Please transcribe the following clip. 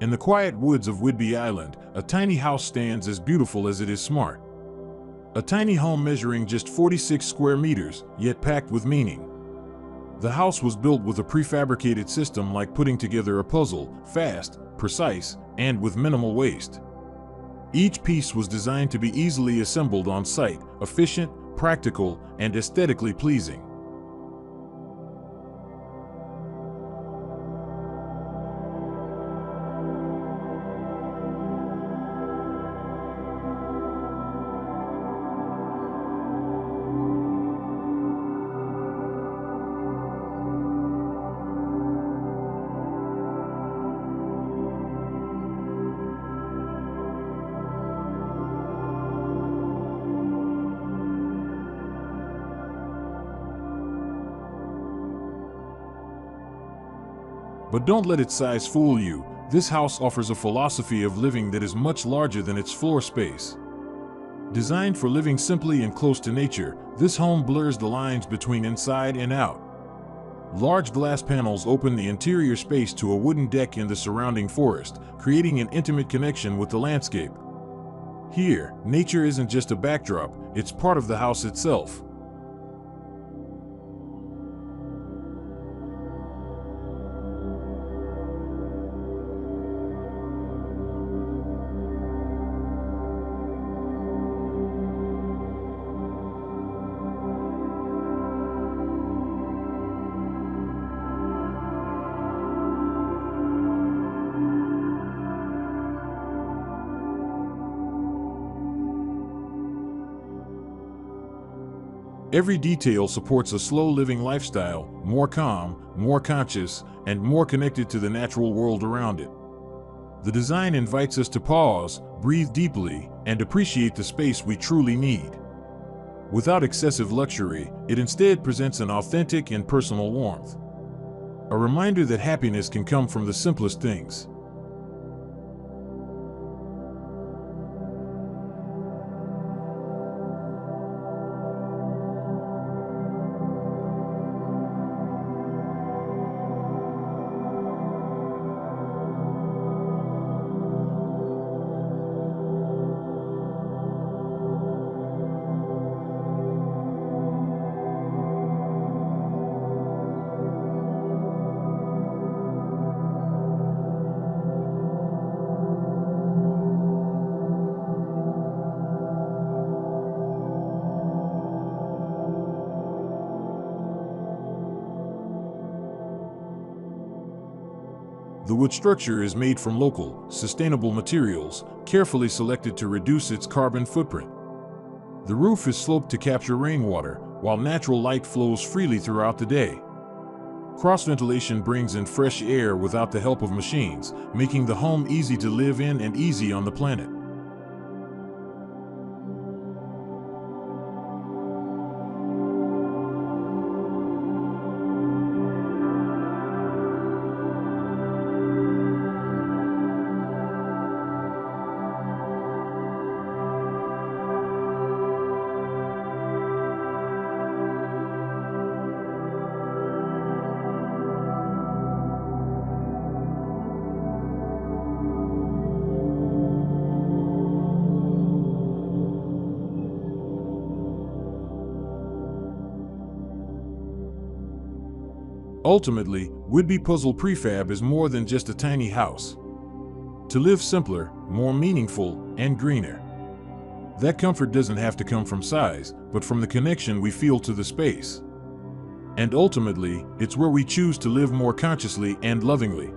In the quiet woods of Whidbey Island, a tiny house stands as beautiful as it is smart. A tiny home measuring just 46 square meters, yet packed with meaning. The house was built with a prefabricated system like putting together a puzzle, fast, precise, and with minimal waste. Each piece was designed to be easily assembled on site, efficient, practical, and aesthetically pleasing. But don't let its size fool you. This house offers a philosophy of living that is much larger than its floor space. Designed for living simply and close to nature, this home blurs the lines between inside and out. Large glass panels open the interior space to a wooden deck in the surrounding forest, creating an intimate connection with the landscape. Here, nature isn't just a backdrop, it's part of the house itself. Every detail supports a slow-living lifestyle, more calm, more conscious, and more connected to the natural world around it. The design invites us to pause, breathe deeply, and appreciate the space we truly need. Without excessive luxury, it instead presents an authentic and personal warmth. A reminder that happiness can come from the simplest things. The wood structure is made from local, sustainable materials, carefully selected to reduce its carbon footprint. The roof is sloped to capture rainwater, while natural light flows freely throughout the day. Cross-ventilation brings in fresh air without the help of machines, making the home easy to live in and easy on the planet. Ultimately, Whidbey Puzzle Prefab is more than just a tiny house. To live simpler, more meaningful, and greener. That comfort doesn't have to come from size, but from the connection we feel to the space. And ultimately, it's where we choose to live more consciously and lovingly.